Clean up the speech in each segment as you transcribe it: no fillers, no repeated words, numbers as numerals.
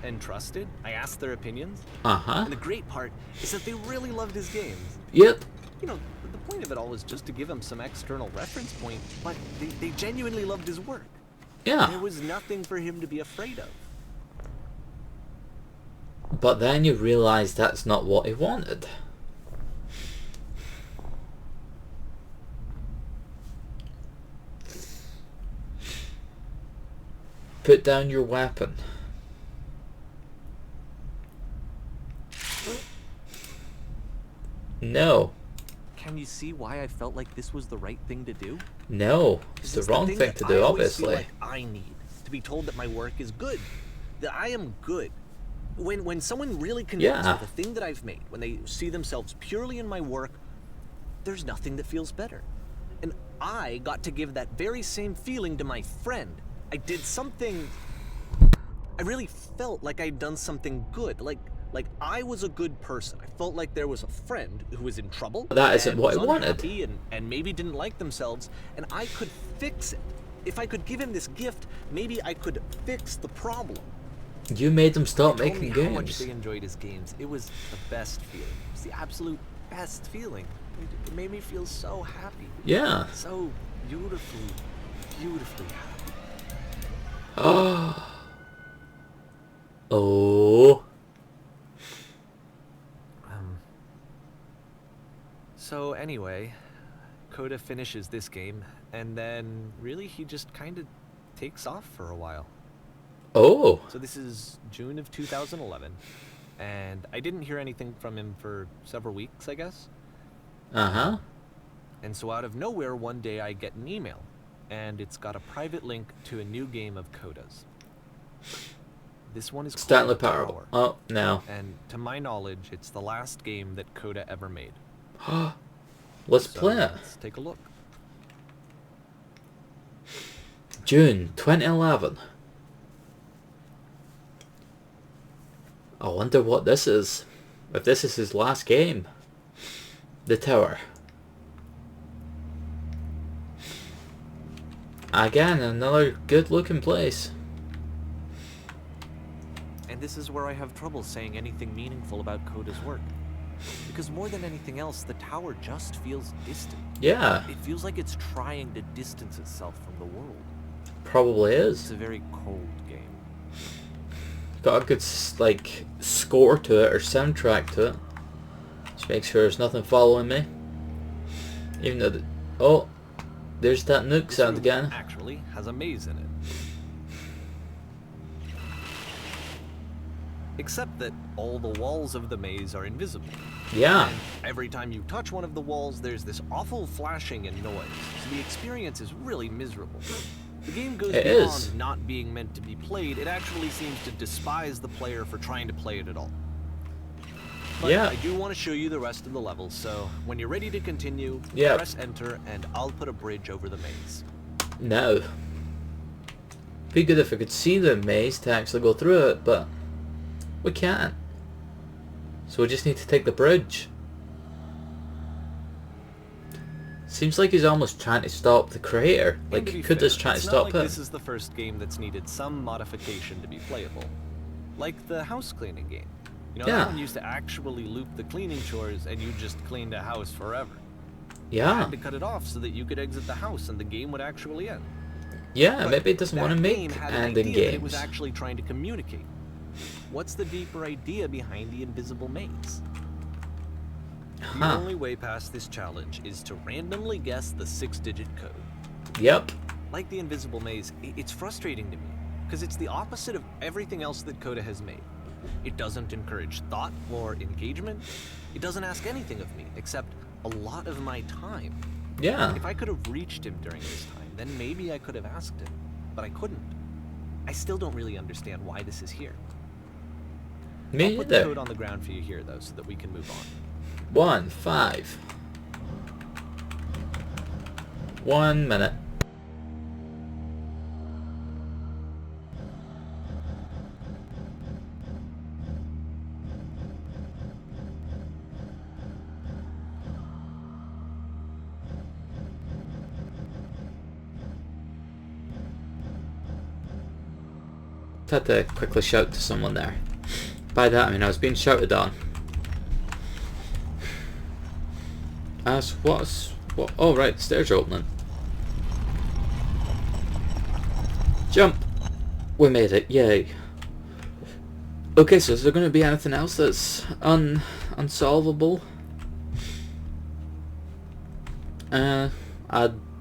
and trusted. I asked their opinions. Uh-huh. And the great part is that they really loved his games. Yep. You know, the point of it all was just to give him some external reference point, but they genuinely loved his work. Yeah. There was nothing for him to be afraid of. But then you realise that's not what he wanted. Put down your weapon. No. Can you see why I felt like this was the right thing to do? No. It's the wrong thing to do, obviously. Like I need to be told that my work is good. That I am good. When someone really connects with the thing that I've made, when they see themselves purely in my work, there's nothing that feels better. And I got to give that very same feeling to my friend. I did something... I really felt like I'd done something good. Like I was a good person. I felt like there was a friend who was in trouble. That isn't what I wanted. And maybe didn't like themselves, and I could fix it. If I could give him this gift, maybe I could fix the problem. You made them stop making games. games. How much they enjoyed his games. It was the best feeling. It was the absolute best feeling. It made me feel so happy. Yeah. So beautifully, beautifully happy. Oh. So anyway, Coda finishes this game, and then really he just kind of takes off for a while. Oh. So this is June of 2011, and I didn't hear anything from him for several weeks, I guess. Uh-huh. And so out of nowhere, one day I get an email, and it's got a private link to a new game of Coda's. This one is called Stanley Parable. Oh, no. And to my knowledge, it's the last game that Coda ever made. Let's play it. Let's take a look. June 2011. I wonder what this is. If this is his last game. The Tower. Again, another good looking place. And this is where I have trouble saying anything meaningful about Coda's work. Because more than anything else, the tower just feels distant. Yeah. It feels like it's trying to distance itself from the world. Probably is. It's a very cold game. Got a good like score to it or soundtrack to it. Just make sure there's nothing following me. Even though oh, there's that nuke sound again. Actually has a maze in it. Except that all the walls of the maze are invisible. Yeah. And every time you touch one of the walls, there's this awful flashing and noise. So the experience is really miserable. The game goes beyond not being meant to be played. It actually seems to despise the player for trying to play it at all. But I do want to show you the rest of the levels, so when you're ready to continue, press enter and I'll put a bridge over the maze. No. Be good if I could see the maze to actually go through it, but we can't. So we just need to take the bridge. Seems like he's almost trying to stop the creator. Like Kuda's trying to stop him. This is the first game that's needed some modification to be playable. Like the house cleaning game. You know, that one used to actually loop the cleaning chores and you just cleaned a house forever. You had to cut it off so that you could exit the house and the game would actually end. Yeah, but maybe it doesn't want to make ending games. It was actually trying to communicate. What's the deeper idea behind the invisible maze? The only way past this challenge is to randomly guess the 6-digit code. Yep. Like the invisible maze, it's frustrating to me, because it's the opposite of everything else that Coda has made. It doesn't encourage thought or engagement. It doesn't ask anything of me, except a lot of my time. Yeah. If I could have reached him during this time, then maybe I could have asked him, but I couldn't. I still don't really understand why this is here. Me I'll put the code on the ground for you here, though, so that we can move on. 1, 5. 1 minute. Had to quickly shout to someone there. By that I mean I was being shouted on. As what? Oh right, the stairs are opening. Jump! We made it, yay. Okay, so is there going to be anything else that's unsolvable? A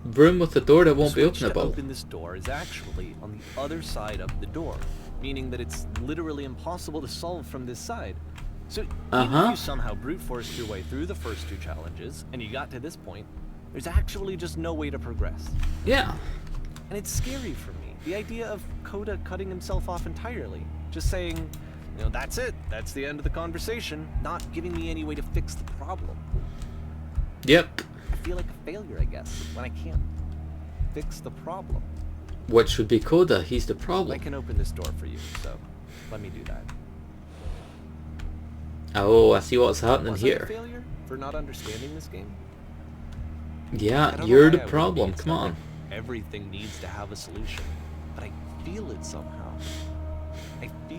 room with a door that won't be openable. To open this door is actually on the other side of the door, meaning that it's literally impossible to solve from this side. So even if you somehow brute forced your way through the first 2 challenges and you got to this point, there's actually just no way to progress. Yeah. And it's scary for me. The idea of Coda cutting himself off entirely, just saying, you know, that's it, that's the end of the conversation, not giving me any way to fix the problem. Yep. I feel like a failure, I guess, when I can't fix the problem. Which would be Coda, he's the problem. I can open this door for you, so let me do that. Oh, I see what's happening Was here. I a failure for not understanding this game? Yeah, you're the problem, come on. Like everything needs to have a solution, but I feel it somehow.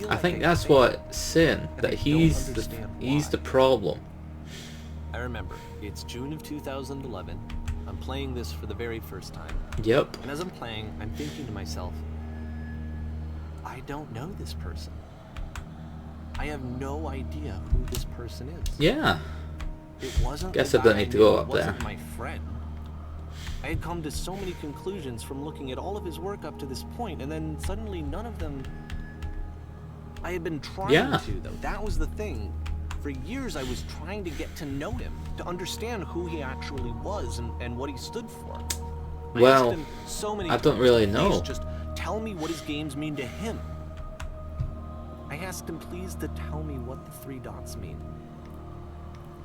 I think that's what it's saying, that he's the problem. I remember, it's June of 2011. I'm playing this for the very first time. Yep. And as I'm playing, I'm thinking to myself, I don't know this person. I have no idea who this person is. Yeah. It wasn't. Guess I don't need to go up there. It wasn't my friend. I had come to so many conclusions from looking at all of his work up to this point, and then suddenly none of them. I had been trying to, though. That was the thing. For years, I was trying to get to know him, to understand who he actually was and what he stood for. Well, I asked him so many I don't times, really please know. just tell me what his games mean to him. I asked him please to tell me what the 3 dots mean.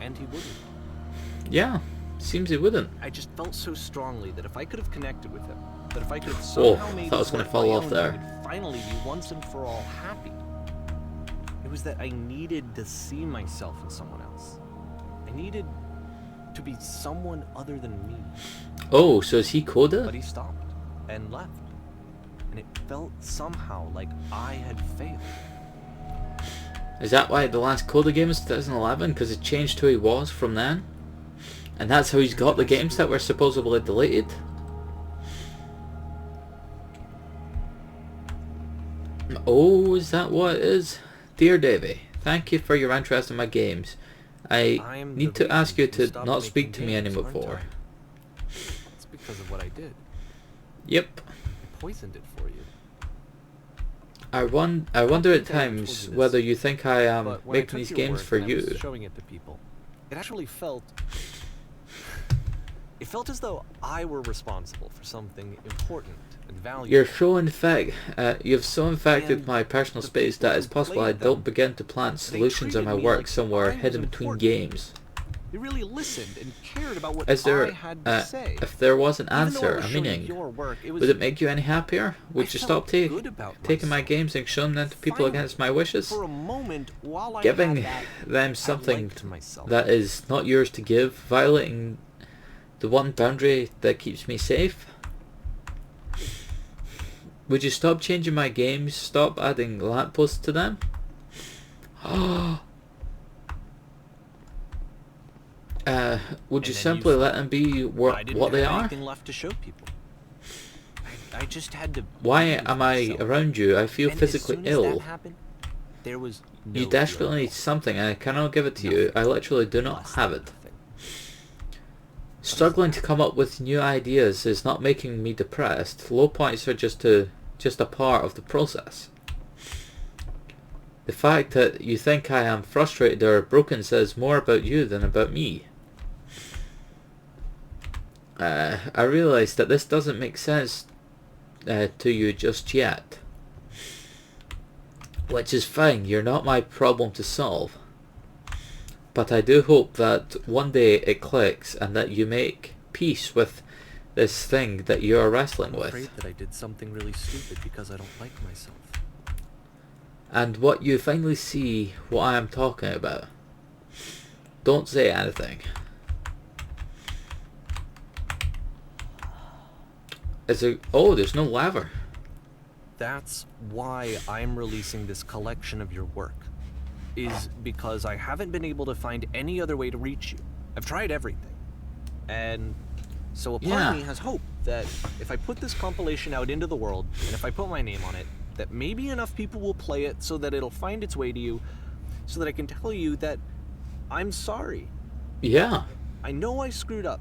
And he wouldn't. Yeah, seems he wouldn't. I just felt so strongly that if I could have connected with him, that if I could have somehow made thought I was this gonna work fall my off own, there. I would finally be once and for all happy. It was that I needed to see myself in someone else. I needed to be someone other than me. Oh, so is he Coda? But he stopped and left. And it felt somehow like I had failed. Is that why the last Coda game is 2011? Because it changed who he was from then? And that's how he's got the games that were supposedly deleted? Oh, is that what it is? Dear Davey, thank you for your interest in my games. I need to ask you to not speak to me anymore. It's because of what I did. Yep. I poisoned it for you. I wonder at times whether you think I am making these games for you. Showing it to people, it actually felt. It felt as though I were responsible for something important and valuable. You've so infected my personal space that it's possible I don't begin to plant solutions in my work somewhere hidden between games. They really listened and cared about what Is there, I had to say. if there was an answer, a meaning, would it make you any happier? Would you stop taking my games and showing them to people against my wishes? For a moment, while I Giving had them something myself. that is not yours to give, violating the one boundary that keeps me safe? Would you stop changing my games? Stop adding lampposts to them? Would you simply let them be what they are? Left to show people. I just had to. Why am I around you? I feel physically ill. Happened, there was no You desperately need something and I cannot give it to you. I literally do not have it. Struggling to come up with new ideas is not making me depressed. Low points are just a part of the process. The fact that you think I am frustrated or broken says more about you than about me. I realize that this doesn't make sense to you just yet. Which is fine, you're not my problem to solve. But I do hope that one day it clicks and that you make peace with this thing that you are wrestling with. I'm afraid that I did something really stupid because I don't like myself. And what you finally see what I am talking about. Don't say anything. Oh, there's no lava. That's why I'm releasing this collection of your work. Is because I haven't been able to find any other way to reach you. I've tried everything. And so a part of me has hope that if I put this compilation out into the world, and if I put my name on it, that maybe enough people will play it so that it'll find its way to you, so that I can tell you that I'm sorry. Yeah. I know I screwed up,